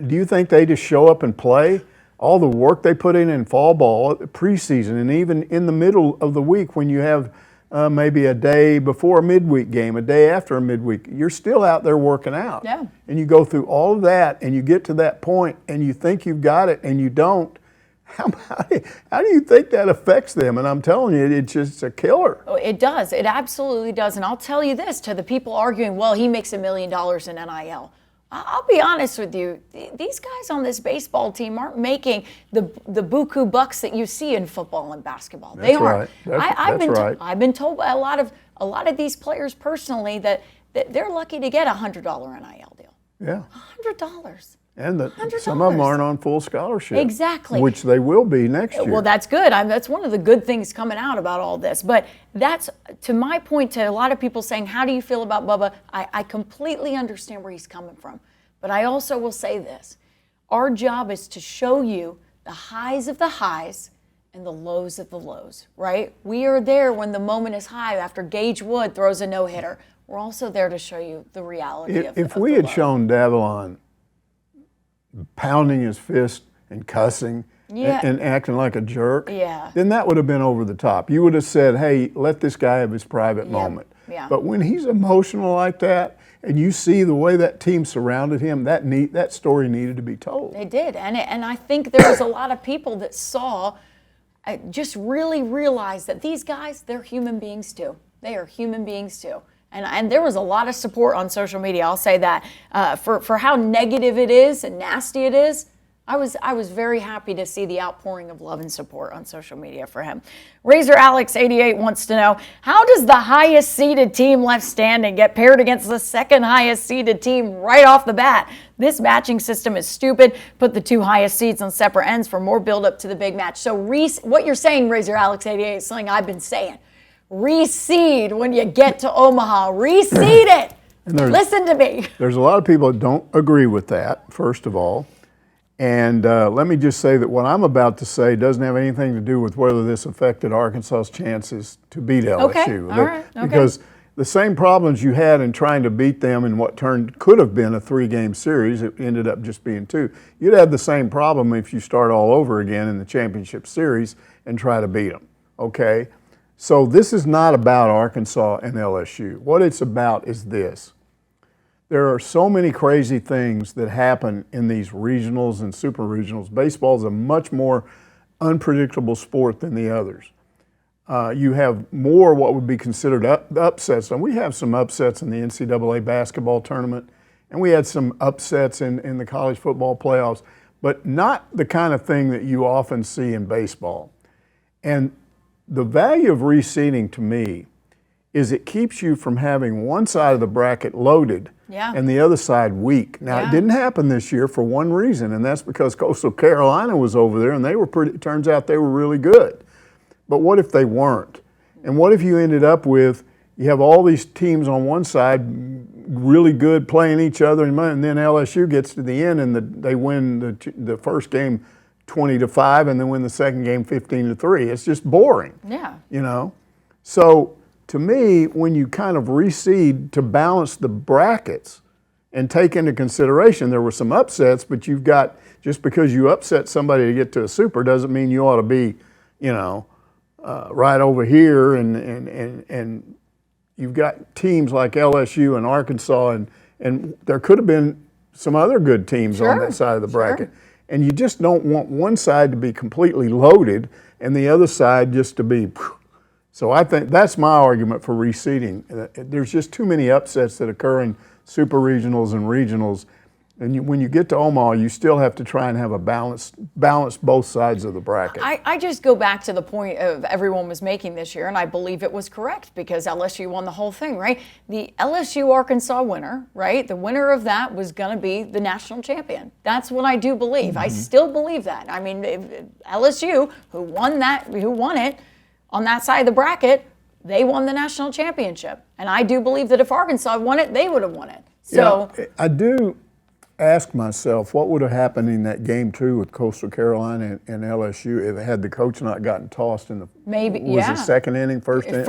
do you think they just show up and play? All the work they put in fall ball, preseason, and even in the middle of the week when you have maybe a day before a midweek game, a day after a midweek, you're still out there working out. Yeah. And you go through all of that and you get to that point and you think you've got it and you don't. How do you think that affects them? And I'm telling you, it's just a killer. Oh, it does. It absolutely does. And I'll tell you this, to the people arguing, well, he makes $1 million in NIL. I'll be honest with you. These guys on this baseball team aren't making the buku bucks that you see in football and basketball. They aren't. Right. I've been told by a lot of these players personally that they're lucky to get a $100 NIL deal. Yeah. $100. And some of them aren't on full scholarship. Exactly. Which they will be next year. Well, that's good. That's one of the good things coming out about all this. But that's, to my point, to a lot of people saying, how do you feel about Bubba? I completely understand where he's coming from. But I also will say this. Our job is to show you the highs of the highs and the lows of the lows, right? We are there when the moment is high after Gage Wood throws a no-hitter. We're also there to show you the reality of If we had shown Davalon pounding his fist and cussing and acting like a jerk, then that would have been over the top. You would have said, hey, let this guy have his private moment. Yeah. But when he's emotional like that, and you see the way that team surrounded him, that story needed to be told. They did. And I think there was a lot of people that saw, just really realized that these guys, they're human beings too. They are human beings too. And there was a lot of support on social media, I'll say that, for how negative it is and nasty it is. I was very happy to see the outpouring of love and support on social media for him. Razor Alex 88 wants to know, how does the highest seeded team left standing get paired against the second highest seeded team right off the bat? This matching system is stupid. Put the two highest seeds on separate ends for more build up to the big match. So what you're saying, Razor Alex 88, is something I've been saying. Reseed when you get to Omaha. Reseed it. Listen to me. There's a lot of people that don't agree with that, first of all. And let me just say that what I'm about to say doesn't have anything to do with whether this affected Arkansas's chances to beat LSU. Okay. All right. Okay. Because the same problems you had in trying to beat them in what could have been a 3-game series, it ended up just being 2. You'd have the same problem if you start all over again in the championship series and try to beat them. Okay? So this is not about Arkansas and LSU. What it's about is this. There are so many crazy things that happen in these regionals and super regionals. Baseball is a much more unpredictable sport than the others. You have more what would be considered upsets. And we have some upsets in the NCAA basketball tournament, and we had some upsets in the college football playoffs, but not the kind of thing that you often see in baseball. And the value of reseeding to me is it keeps you from having one side of the bracket loaded and the other side weak. Now, it didn't happen this year for one reason, and that's because Coastal Carolina was over there, and it turns out they were really good. But what if they weren't? And what if you ended up with, you have all these teams on one side really good playing each other, and then LSU gets to the end and they win the first game 20-5 and then win the second game 15-3. It's just boring. Yeah. You know? So to me, when you kind of reseed to balance the brackets and take into consideration there were some upsets, but you've got, just because you upset somebody to get to a super doesn't mean you ought to be, you know, right over here, and you've got teams like LSU and Arkansas, and there could have been some other good teams on that side of the bracket. And you just don't want one side to be completely loaded and the other side just to be. So I think that's my argument for reseeding. There's just too many upsets that occur in super regionals and regionals. And when you get to Omaha, you still have to try and have a balance both sides of the bracket. I just go back to the point of everyone was making this year, and I believe it was correct because LSU won the whole thing, right? The LSU-Arkansas winner, right? The winner of that was going to be the national champion. That's what I do believe. Mm-hmm. I still believe that. I mean, LSU, who won it on that side of the bracket, they won the national championship. And I do believe that if Arkansas won it, they would have won it. So yeah, I do ask myself what would have happened in that game 2 with Coastal Carolina and LSU if had the coach not gotten tossed in the was it second inning, first inning?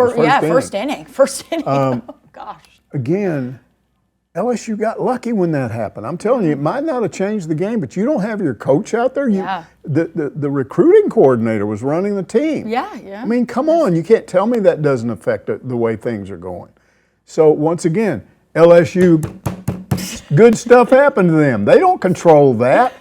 First inning. Oh, gosh. Again, LSU got lucky when that happened. I'm telling you, it might not have changed the game, but you don't have your coach out there. The recruiting coordinator was running the team. Yeah. I mean, come on, you can't tell me that doesn't affect the way things are going. So once again, LSU, good stuff happened to them. They don't control that.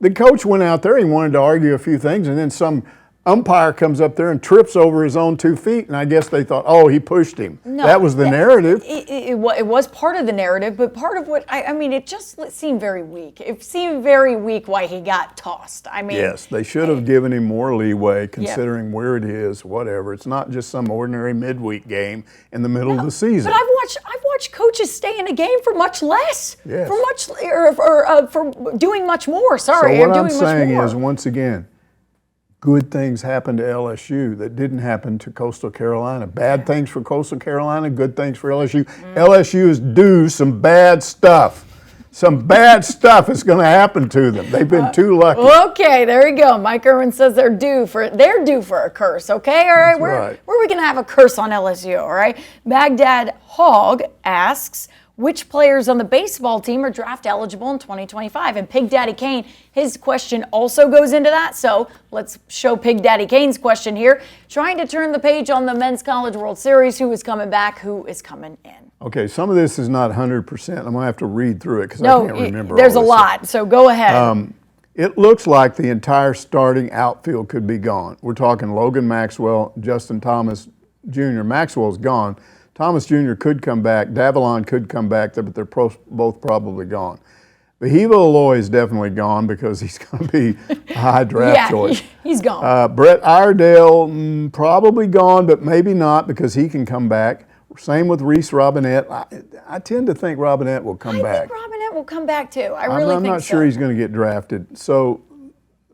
the coach went out there, he wanted to argue a few things, and then some umpire comes up there and trips over his own 2 feet, and I guess they thought, oh, he pushed him. No, that was the narrative. It was part of the narrative, but part of what, I mean, it just seemed very weak. It seemed very weak why he got tossed. I mean, yes, they should have given him more leeway considering where it is, whatever. It's not just some ordinary midweek game in the middle of the season. But I've watched coaches stay in a game for much less, Yes. for doing much more. Sorry, So what doing I'm saying much more. is, once again, good things happen to LSU that didn't happen to Coastal Carolina. Bad things for Coastal Carolina, good things for LSU. LSU is due some bad stuff. Some bad stuff is going to happen to them. They've been too lucky. Okay, there you go. Mike Irwin says they're due for a curse. Okay, all right. Where are we going to have a curse on LSU? All right. Baghdad Hogg asks, which players on the baseball team are draft eligible in 2025? And Pig Daddy Kane, his question also goes into that. So let's show Pig Daddy Kane's question here. Trying to turn the page on the Men's College World Series. Who is coming back? Who is coming in? Okay, some of this is not 100%. I'm going to have to read through it because I can't remember there's all a this lot. So go ahead. It looks like the entire starting outfield could be gone. We're talking Logan Maxwell, Justin Thomas Jr. Maxwell's gone. Thomas Jr. could come back. Davalon could come back, but they're both probably gone. Bahiva Aloy is definitely gone because he's going to be a high draft choice. He's gone. Brett Iredale, probably gone, but maybe not because he can come back. Same with Reese Robinette. I tend to think Robinette will come back. I think Robinette will come back too. I really think so. I'm not sure he's going to get drafted. So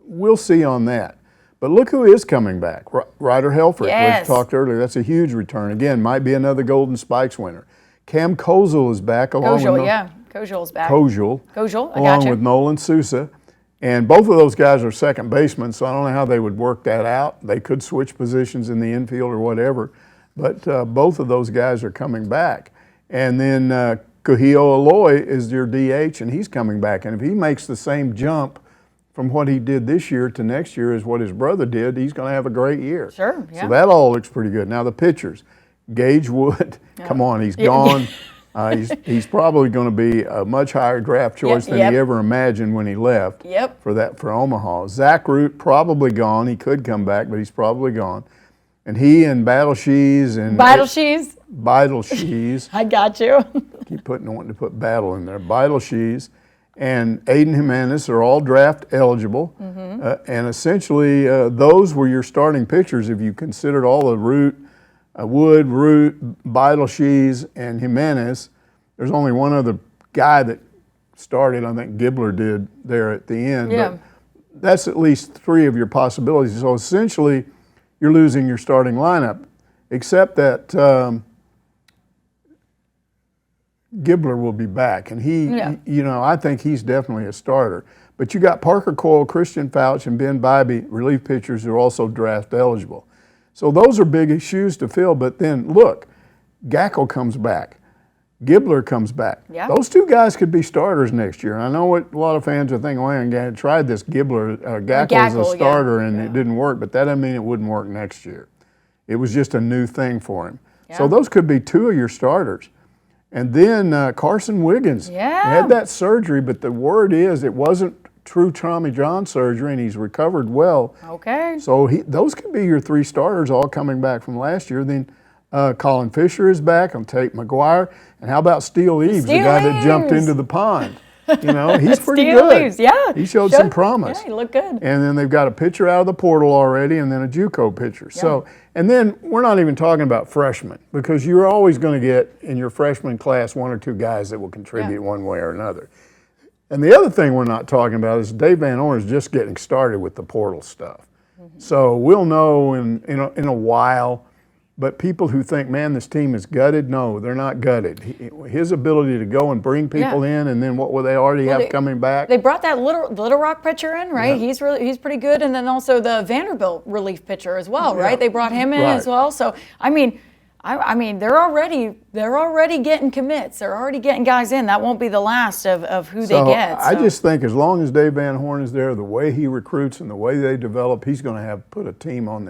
we'll see on that. But look who is coming back. Ryder Helfrich, Yes. we talked earlier. That's a huge return. Again, might be another Golden Spikes winner. Cam Kozel is back along with Kozel's back. Kozel, I along got you. with Nolan Sousa. And both of those guys are second basemen, so I don't know how they would work that out. They could switch positions in the infield or whatever. But both of those guys are coming back. And then Kuhio Aloy is your DH, and he's coming back. And if he makes the same jump from what he did this year to next year as what his brother did, he's going to have a great year. Sure, yeah. So that all looks pretty good. Now the pitchers, Gage Wood, come on, he's gone. He's probably going to be a much higher draft choice than he ever imagined when he left for Omaha. Zach Root, probably gone. He could come back, but he's probably gone. And he and Battleshees and Battleshees. I got you. Keep wanting to put battle in there. Battleshees and Aiden Jimenez are all draft eligible. And essentially, those were your starting pitchers if you considered all the Wood, Root, Battleshees, and Jimenez. There's only one other guy that started, I think Gibbler did there at the end. Yeah. But that's at least three of your possibilities. So essentially, you're losing your starting lineup, except that Gibbler will be back, and I think he's definitely a starter. But you got Parker Coyle, Christian Fouch, and Ben Bybee, relief pitchers who are also draft eligible. So those are big shoes to fill. But then look, Gackle comes back, Gibbler comes back. Yeah. Those two guys could be starters next year. And I know what a lot of fans are thinking. Well, I tried this Gackle as a starter, and it didn't work. But that doesn't mean it wouldn't work next year. It was just a new thing for him. Yeah. So those could be two of your starters. And then Carson Wiggins had that surgery, but the word is it wasn't true Tommy John surgery, and he's recovered well. Okay. So those could be your three starters all coming back from last year. Then Colin Fisher is back on Tate McGuire. And how about Steele Eves, the guy that jumped into the pond? He's pretty good. Eves, yeah. He showed some promise. Yeah, he looked good. And then they've got a pitcher out of the portal already, and then a JUCO pitcher. Yeah. So, and then we're not even talking about freshmen, because you're always going to get in your freshman class one or two guys that will contribute one way or another. And the other thing we're not talking about is Dave Van Horn is just getting started with the portal stuff. So we'll know in a while. But people who think, man, this team is gutted, no, they're not gutted. His ability to go and bring people in, and then what will they already have coming back? They brought that Little Rock pitcher in, right? Yeah. He's pretty good, and then also the Vanderbilt relief pitcher as well, right? They brought him in as well. So I mean, they're already getting commits. They're already getting guys in. That won't be the last of who they get. So I just think as long as Dave Van Horn is there, the way he recruits and the way they develop, he's going to put a team on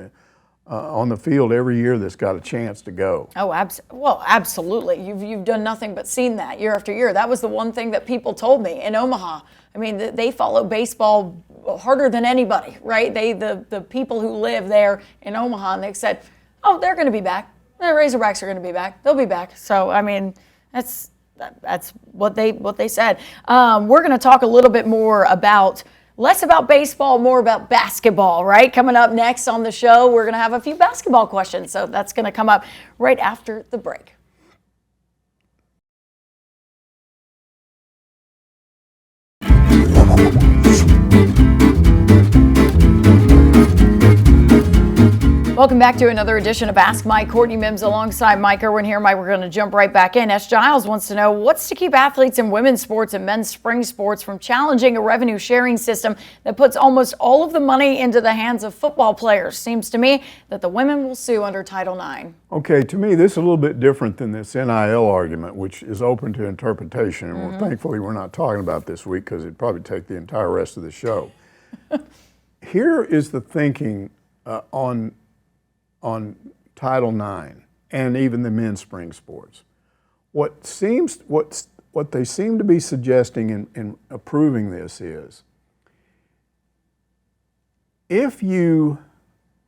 on the field every year that's got a chance to go. Oh, well, absolutely. You've done nothing but seen that year after year. That was the one thing that people told me in Omaha. I mean, they follow baseball harder than anybody, right? The people who live there in Omaha, and they said, oh, they're going to be back. The Razorbacks are going to be back. They'll be back. So, I mean, that's what they said. We're going to talk a little bit more about, less about baseball, more about basketball, right? Coming up next on the show, we're going to have a few basketball questions. So that's going to come up right after the break. Welcome back to another edition of Ask Mike. Courtney Mims alongside Mike Irwin here. Mike, we're going to jump right back in. S. Giles wants to know what's to keep athletes in women's sports and men's spring sports from challenging a revenue sharing system that puts almost all of the money into the hands of football players. Seems to me that the women will sue under Title IX. Okay, to me, this is a little bit different than this NIL argument, which is open to interpretation. And thankfully, we're not talking about this week because it'd probably take the entire rest of the show. Here is the thinking on Title IX and even the men's spring sports. What they seem to be suggesting in approving this is, if you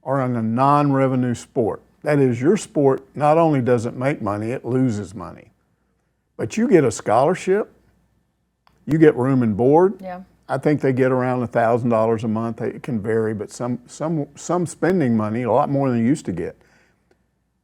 are in a non-revenue sport, that is, your sport not only doesn't make money, it loses money, but you get a scholarship, you get room and board. Yeah. I think they get around $1,000 a month. It can vary, but some spending money, a lot more than you used to get.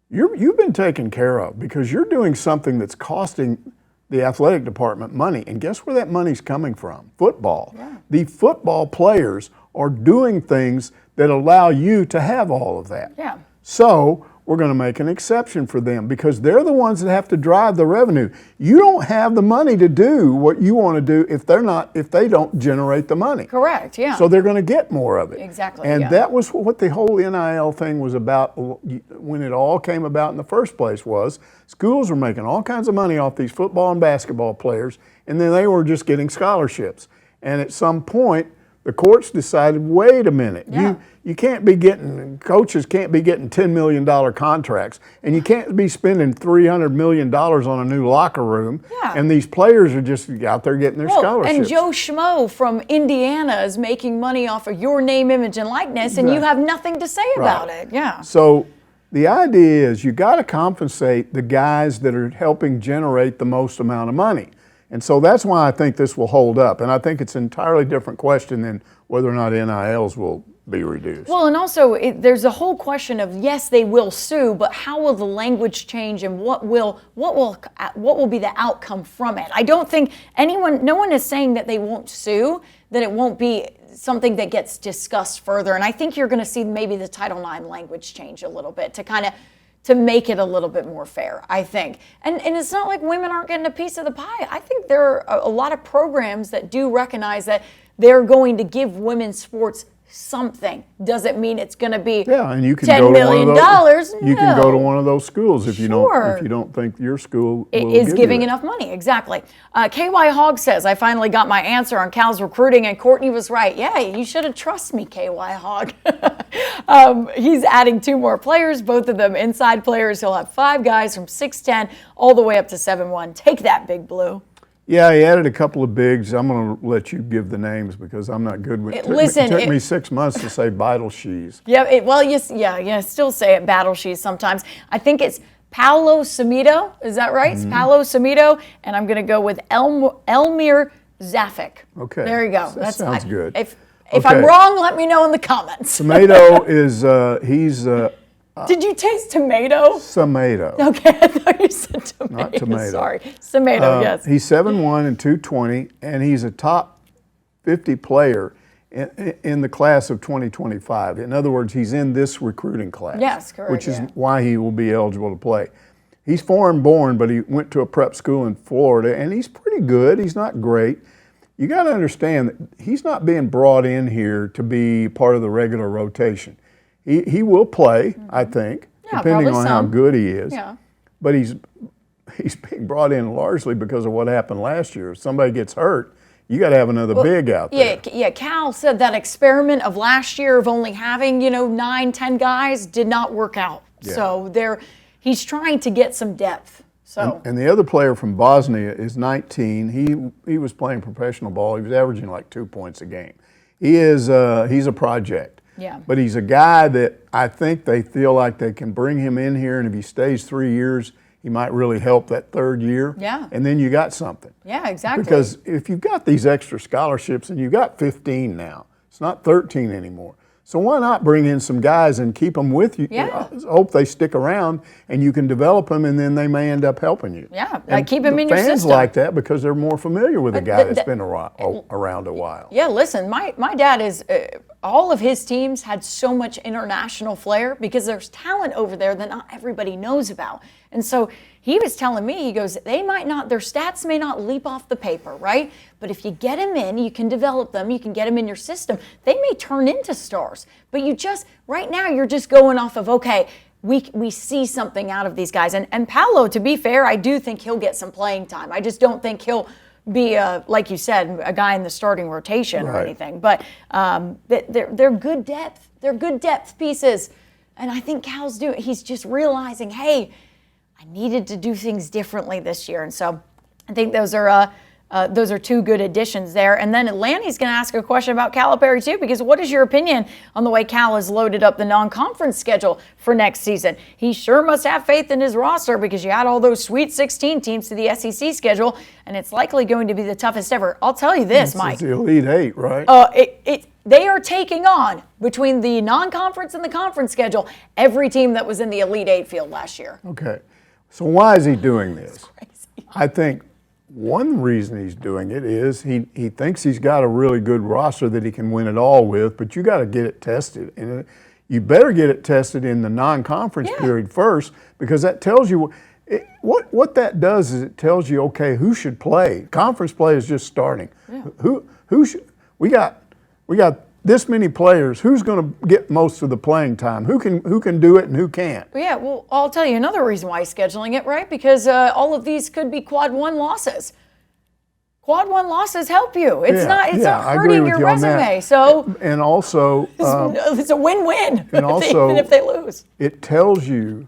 You've been taken care of because you're doing something that's costing the athletic department money. And guess where that money's coming from? Football. Yeah. The football players are doing things that allow you to have all of that. Yeah. So we're going to make an exception for them because they're the ones that have to drive the revenue. You don't have the money to do what you want to do if they don't generate the money. Correct, yeah. So they're going to get more of it. Exactly, And yeah. that was what the whole NIL thing was about when it all came about in the first place. Was schools were making all kinds of money off these football and basketball players, and then they were just getting scholarships. And at some point, the courts decided, wait a minute, Yeah. coaches can't be getting $10 million contracts, and you can't be spending $300 million on a new locker room, Yeah. and these players are just out there getting their scholarships. And Joe Schmo from Indiana is making money off of your name, image, and likeness, and you have nothing to say about it. Yeah. So the idea is you got to compensate the guys that are helping generate the most amount of money. And so that's why I think this will hold up. And I think it's an entirely different question than whether or not NILs will be reduced. Well, and also there's a whole question of, yes, they will sue, but how will the language change and what will be the outcome from it? I don't think no one is saying that they won't sue, that it won't be something that gets discussed further. And I think you're going to see maybe the Title IX language change a little bit to make it a little bit more fair, I think. And it's not like women aren't getting a piece of the pie. I think there are a lot of programs that do recognize that they're going to give women's sports something. Doesn't mean it's going to be and you can $10 million. You can go to one of those schools if you don't think your school is giving enough money. Exactly. KY Hogg says, I finally got my answer on Cal's recruiting, and Courtney was right. Yeah, you should have trusted me, KY Hogg. He's adding 2 more players, both of them inside players. He'll have 5 guys from 6'10" all the way up to 7'1". Take that, Big Blue. Yeah, he added a couple of bigs. I'm going to let you give the names because I'm not good with it. It took me 6 months to say Vital Shees. Yeah, you still say it Battle Shees sometimes. I think it's Paolo Samito. Is that right? It's Paolo Samito, and I'm going to go with Elmir Zafik. Okay. There you go. That sounds good. If I'm wrong, let me know in the comments. Tomato is, he's... Did you taste tomato? Tomato. Okay, I thought you said tomato. Not tomato. Sorry. Tomato, yes. He's 7'1" and 220, and he's a top 50 player in the class of 2025. In other words, he's in this recruiting class. Yes, correct. Which is why he will be eligible to play. He's foreign born, but he went to a prep school in Florida, and he's pretty good. He's not great. You got to understand that he's not being brought in here to be part of the regular rotation. He will play, I think, depending on how good he is. Yeah. But he's being brought in largely because of what happened last year. If somebody gets hurt, you got to have another big out there. Yeah. Cal said that experiment of last year of only having 9, 10 guys did not work out. Yeah. So he's trying to get some depth. So and the other player from Bosnia is 19. He was playing professional ball. He was averaging like 2 points a game. He's a project. Yeah. But he's a guy that I think they feel like they can bring him in here, and if he stays 3 years, he might really help that third year. Yeah. And then you got something. Yeah, exactly. Because if you've got these extra scholarships, and you've got 15 now, it's not 13 anymore. So why not bring in some guys and keep them with you? Yeah. Hope they stick around and you can develop them, and then they may end up helping you. Yeah, and keep them in your system. Fans like that because they're more familiar with a guy that's been around a while. Yeah, listen, my dad is, all of his teams had so much international flair because there's talent over there that not everybody knows about. And so he was telling me, he goes, their stats may not leap off the paper, right? But if you get them in, you can develop them, you can get them in your system, they may turn into stars. But right now you're just going off of, okay, we see something out of these guys. And Paolo, to be fair, I do think he'll get some playing time. I just don't think he'll be, like you said, a guy in the starting rotation or anything. But they're good depth. They're good depth pieces. And I think Cal's he's just realizing, hey, I needed to do things differently this year. And so I think those are two good additions there. And then Lanny's going to ask a question about Calipari too, because what is your opinion on the way Cal has loaded up the non-conference schedule for next season? He sure must have faith in his roster because you add all those Sweet 16 teams to the SEC schedule, and it's likely going to be the toughest ever. I'll tell you this, Mike. It's the Elite Eight, right? They are taking on, between the non-conference and the conference schedule, every team that was in the Elite Eight field last year. Okay. So why is he doing this? It's crazy. I think one reason he's doing it is he thinks he's got a really good roster that he can win it all with, but you got to get it tested. And you better get it tested in the non-conference period first, because that tells you what that does is it tells you, okay, who should play. Conference play is just starting. Yeah. Who should we got this many players, who's going to get most of the playing time? Who can do it and who can't? Yeah, well, I'll tell you another reason why he's scheduling it, right? Because all of these could be quad 1 losses. Quad 1 losses help you. It's not hurting your resume. So and also it's a win-win. And also, even if they lose, it tells you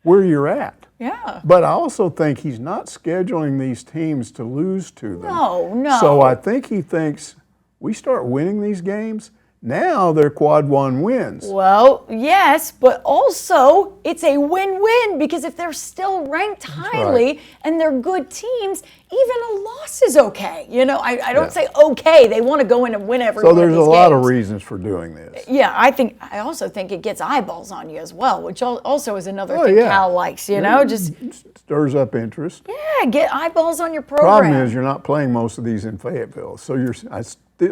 where you're at. Yeah. But I also think he's not scheduling these teams to lose to them. No. So I think he thinks, we start winning these games, now they're quad 1 wins. Well, yes, but also it's a win-win, because if they're still ranked highly and they're good teams, even a loss is okay. I don't say okay. They want to go in and win every one of these games. So there's a lot of reasons for doing this. Yeah, I also think it gets eyeballs on you as well, which also is another thing Cal likes, just stirs up interest. Yeah, get eyeballs on your program. Problem is you're not playing most of these in Fayetteville. So I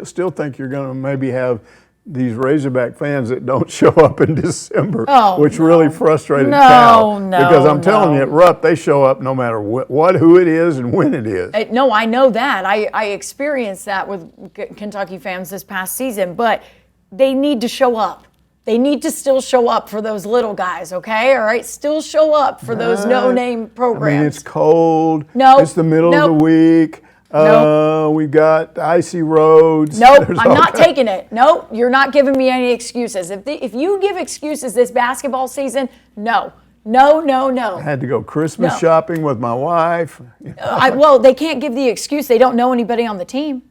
still think you're going to maybe have these Razorback fans that don't show up in December, which really frustrated Cal. Because I'm telling you, at Rupp, they show up no matter who it is and when it is. No, I know that. I experienced that with Kentucky fans this past season, but they need to show up. They need to still show up for those little guys, okay? All right? Still show up for those no-name programs. I mean, it's cold. No. It's the middle of the week. We've got icy roads. Nope, I'm not taking it. Nope, you're not giving me any excuses. If you give excuses this basketball season, no. I had to go Christmas shopping with my wife. Well, they can't give the excuse they don't know anybody on the team.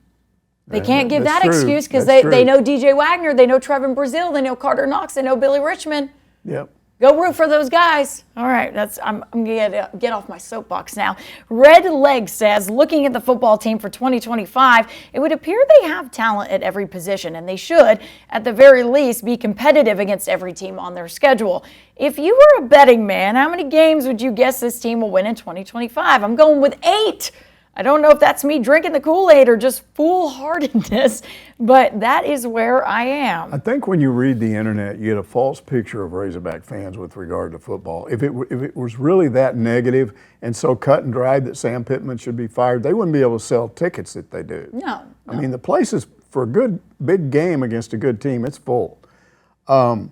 They can't give that excuse because they know DJ Wagner, they know Trevin Brazile, they know Carter Knox, they know Billy Richmond. Yep. Go root for those guys. All right, I'm going to get off my soapbox now. Red Leg says, looking at the football team for 2025, it would appear they have talent at every position, and they should, at the very least, be competitive against every team on their schedule. If you were a betting man, how many games would you guess this team will win in 2025? I'm going with 8. I don't know if that's me drinking the Kool-Aid or just foolhardiness, but that is where I am. I think when you read the internet, you get a false picture of Razorback fans with regard to football. If it was really that negative and so cut and dried that Sam Pittman should be fired, they wouldn't be able to sell tickets that they do. No. I mean, the place is, for a good big game against a good team, it's full. I'm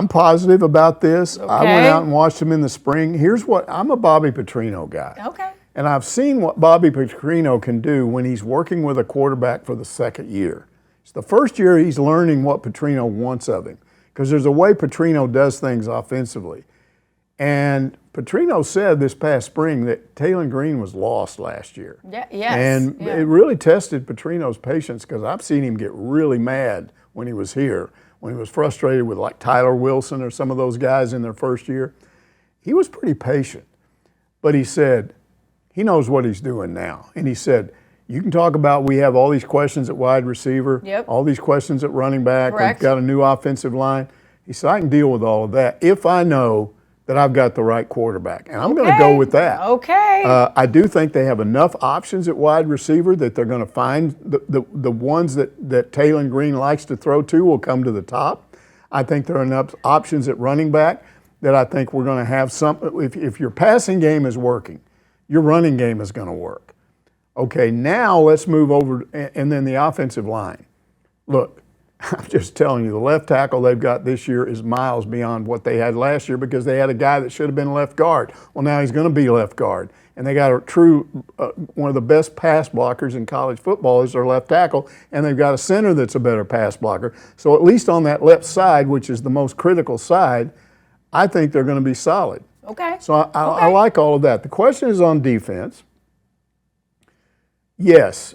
positive about this. Okay. I went out and watched them in the spring. I'm a Bobby Petrino guy. Okay. And I've seen what Bobby Petrino can do when he's working with a quarterback for the second year. It's the first year he's learning what Petrino wants of him, because there's a way Petrino does things offensively. And Petrino said this past spring that Taylor Green was lost last year. Yeah, yes. And it really tested Petrino's patience, because I've seen him get really mad when he was here, when he was frustrated with like Tyler Wilson or some of those guys in their first year. He was pretty patient, but he said he knows what he's doing now. And he said, you can talk about we have all these questions at wide receiver, all these questions at running back, Correct. we've got a new offensive line. He said, I can deal with all of that if I know that I've got the right quarterback. And I'm going to go with that. Okay. I do think they have enough options at wide receiver that they're going to find the ones that Taylor Green likes to throw to will come to the top. I think there are enough options at running back that I think we're going to have some. If your passing game is working, your running game is going to work. Okay, now let's move over, and then the offensive line. Look, I'm just telling you, the left tackle they've got this year is miles beyond what they had last year, because they had a guy that should have been left guard. Well, now he's going to be left guard. And they got a true, one of the best pass blockers in college football is their left tackle, and they've got a center that's a better pass blocker. So at least on that left side, which is the most critical side, I think they're going to be solid. Okay. So I like all of that. The question is on defense. Yes,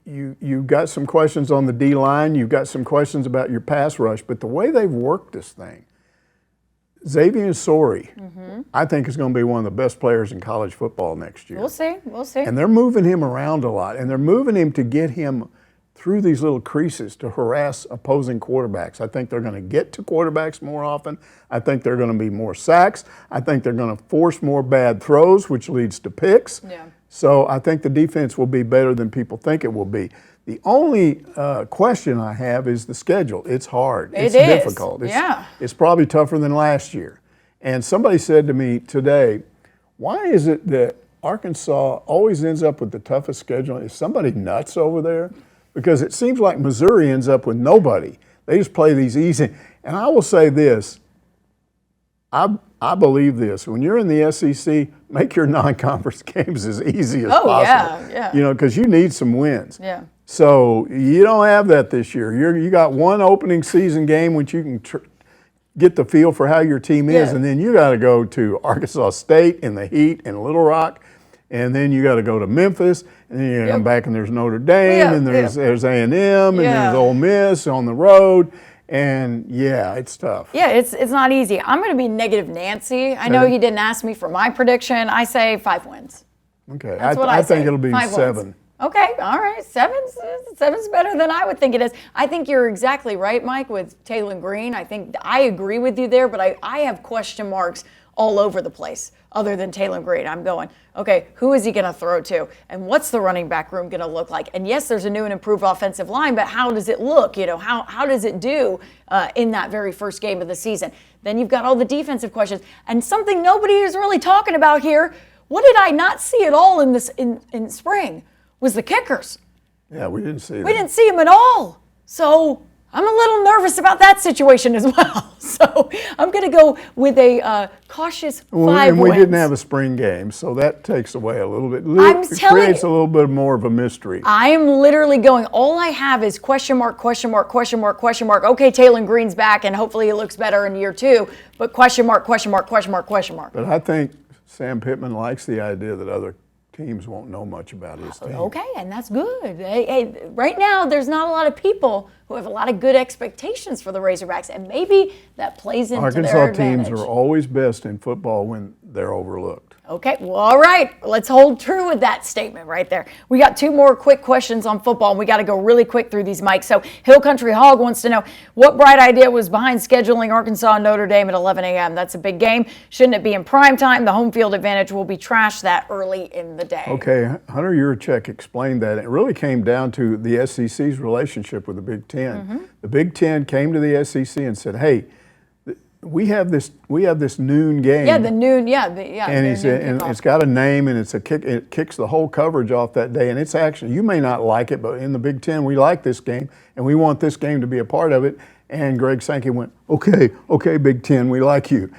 you've got some questions on the D-line. You've got some questions about your pass rush. But the way they've worked this thing, Xavier Sori, I think is going to be one of the best players in college football next year. We'll see. We'll see. And they're moving him around a lot. And they're moving him to get him through these little creases to harass opposing quarterbacks. I think they're going to get to quarterbacks more often. I think they're going to be more sacks. I think they're going to force more bad throws, which leads to picks. Yeah. So I think the defense will be better than people think it will be. The only question I have is the schedule. It's hard. It's difficult. It's probably tougher than last year. And somebody said to me today, why is it that Arkansas always ends up with the toughest schedule? Is somebody nuts over there? Because it seems like Missouri ends up with nobody. They just play these easy. And I will say this, I believe this. When you're in the SEC, make your non-conference games as easy as possible. Yeah. You know, because you need some wins. Yeah. So you don't have that this year. You got one opening season game which you can get the feel for how your team is, and then you got to go to Arkansas State in the heat in Little Rock, and then you got to go to Memphis, and then you come back and there's Notre Dame, and there's A&M, and there's Ole Miss on the road. And it's tough. Yeah, it's not easy. I'm going to be negative Nancy. I know you didn't ask me for my prediction. I say 5 wins. Okay, That's what I think it'll be 7. Wins. Okay, all right. Seven's better than I would think it is. I think you're exactly right, Mike, with Taylor Green. I agree with you there, but I have question marks all over the place other than Taylor Green. I'm going, okay, who is he going to throw to? And what's the running back room going to look like? And yes, there's a new and improved offensive line, but how does it look? You know, how does it do in that very first game of the season? Then you've got all the defensive questions. And something nobody is really talking about here, what did I not see at all in spring was the kickers. Yeah, we didn't see them. We didn't see them at all. So I'm a little nervous about that situation as well. So I'm going to go with a cautious 5 and we wins. didn't have a spring game, so that takes away a little bit. It creates a little bit more of a mystery. I am literally going, all I have is question mark, question mark, question mark, question mark. Okay, Taylor Green's back, and hopefully he looks better in year 2, but question mark, question mark, question mark, question mark. But I think Sam Pittman likes the idea that other teams won't know much about his team. Okay, and that's good. Hey, right now, there's not a lot of people who have a lot of good expectations for the Razorbacks, and maybe that plays into their advantage. Arkansas teams are always best in football when they're overlooked. Okay, well, all right. Let's hold true with that statement right there. We got 2 more quick questions on football, and we got to go really quick through these, Mike. So Hill Country Hog wants to know, what bright idea was behind scheduling Arkansas and Notre Dame at 11 a.m.? That's a big game. Shouldn't it be in prime time? The home field advantage will be trashed that early in the day. Okay, Hunter Yurachek explained that. It really came down to the SEC's relationship with the Big Ten. The Big Ten came to the SEC and said, hey, we have this noon game. Yeah, the noon, and he said, and it's got a name, and it's a kick. It kicks the whole coverage off that day, and it's actually, you may not like it, but in the Big Ten, we like this game, and we want this game to be a part of it. And Greg Sankey went, okay, Big Ten, we like you.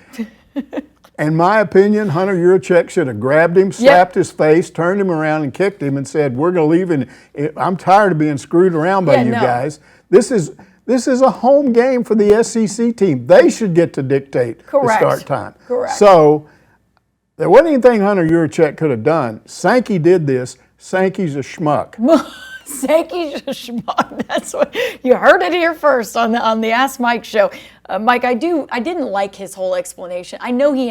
In my opinion, Hunter Yurachek should have grabbed him, slapped his face, turned him around, and kicked him and said, "We're going to leave, and I'm tired of being screwed around by you guys. This is a home game for the SEC team. They should get to dictate the start time." Correct. So there wasn't anything Hunter Yurachek could have done. Sankey did this. Sankey's a schmuck. Sankey's a schmuck. That's what you heard it here first on the Ask Mike show. Mike, I didn't like his whole explanation. I know he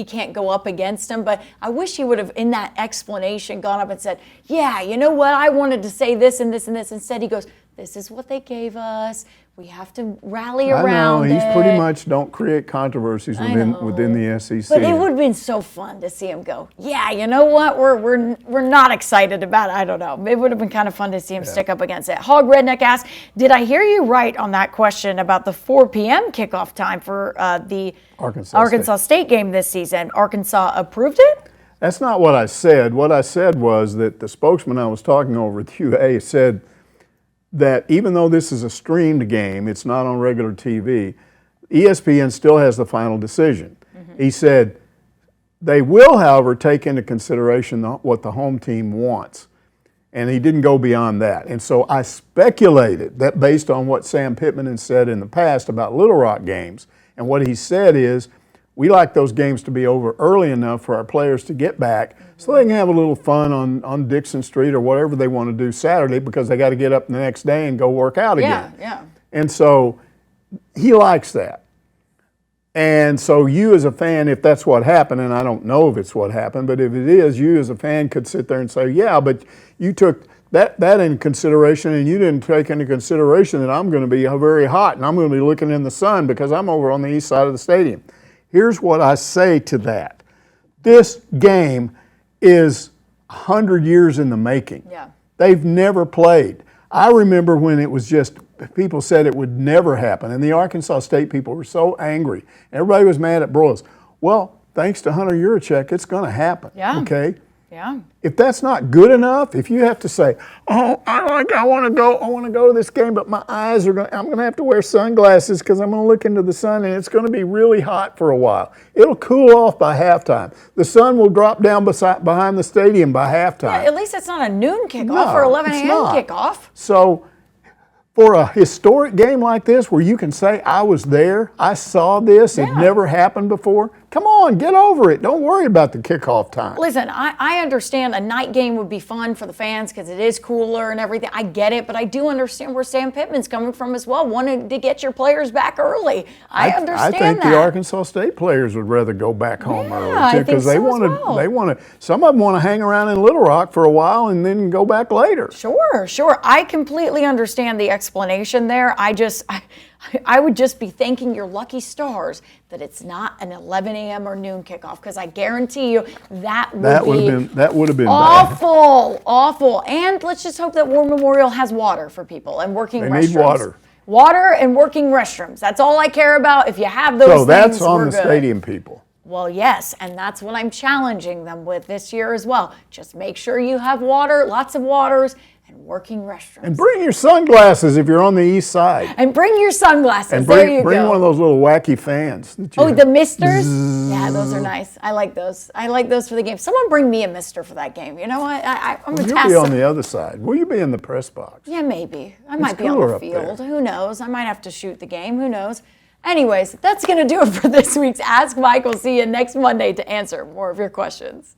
can't go up against him, but I wish he would have, in that explanation, gone up and said, "Yeah, you know what? I wanted to say this and this and this." Instead, he goes, "This is what they gave us. We have to rally around it." I know, he's pretty much don't create controversies within the SEC. But it would have been so fun to see him go, "Yeah, you know what? We're not excited about it." I don't know. It would have been kind of fun to see him stick up against it. Hog Redneck asked, "Did I hear you right on that question about the 4 p.m. kickoff time for the Arkansas State game this season? Arkansas approved it?" That's not what I said. What I said was that the spokesman I was talking over at UA said that even though this is a streamed game, it's not on regular TV, ESPN still has the final decision. He said they will, however, take into consideration what the home team wants. And he didn't go beyond that. And so I speculated that based on what Sam Pittman had said in the past about Little Rock games, and what he said is, we like those games to be over early enough for our players to get back so they can have a little fun on Dixon Street or whatever they want to do Saturday, because they got to get up the next day and go work out again. Yeah. And so he likes that. And so you as a fan, if that's what happened, and I don't know if it's what happened, but if it is, you as a fan could sit there and say, "Yeah, but you took that in consideration, and you didn't take into consideration that I'm going to be very hot and I'm going to be looking in the sun because I'm over on the east side of the stadium." Here's what I say to that. This game is 100 years in the making. Yeah. They've never played. I remember when it was just, people said it would never happen, and the Arkansas State people were so angry. Everybody was mad at Broyles. Well, thanks to Hunter Yurachek, it's going to happen. Yeah. Okay? Yeah. If that's not good enough, if you have to say, "Oh, I want to go to this game, but my eyes I'm going to have to wear sunglasses because I'm going to look into the sun and it's going to be really hot for a while." It'll cool off by halftime. The sun will drop down behind the stadium by halftime. Yeah, at least it's not a noon kickoff or 11 a.m. kickoff. So for a historic game like this where you can say, "I was there, I saw this, it never happened before," come on, get over it. Don't worry about the kickoff time. Listen, I understand a night game would be fun for the fans because it is cooler and everything. I get it, but I do understand where Sam Pittman's coming from as well, wanting to get your players back early. I understand that. I think the Arkansas State players would rather go back home early too, because they want to. Some of them want to hang around in Little Rock for a while and then go back later. Sure. I completely understand the explanation there. I would just be thanking your lucky stars that it's not an 11 a.m. or noon kickoff, because I guarantee you that would have been awful. And let's just hope that War Memorial has water for people and working restrooms. They need water. Water and working restrooms. That's all I care about. If you have those things, so that's on we're the good. Stadium people. Well, yes, and that's what I'm challenging them with this year as well. Just make sure you have water, lots of waters, and working restrooms. And bring your sunglasses if you're on the east side. And bring your sunglasses. And there you go. Bring one of those little wacky fans. The misters? Yeah, those are nice. I like those. I like those for the game. Someone bring me a mister for that game. You know what? I'm a You'll be on the other side. Will you be in the press box? Yeah, maybe. I might be on the field. Who knows? I might have to shoot the game. Who knows? Anyways, that's going to do it for this week's Ask Mike. We'll see you next Monday to answer more of your questions.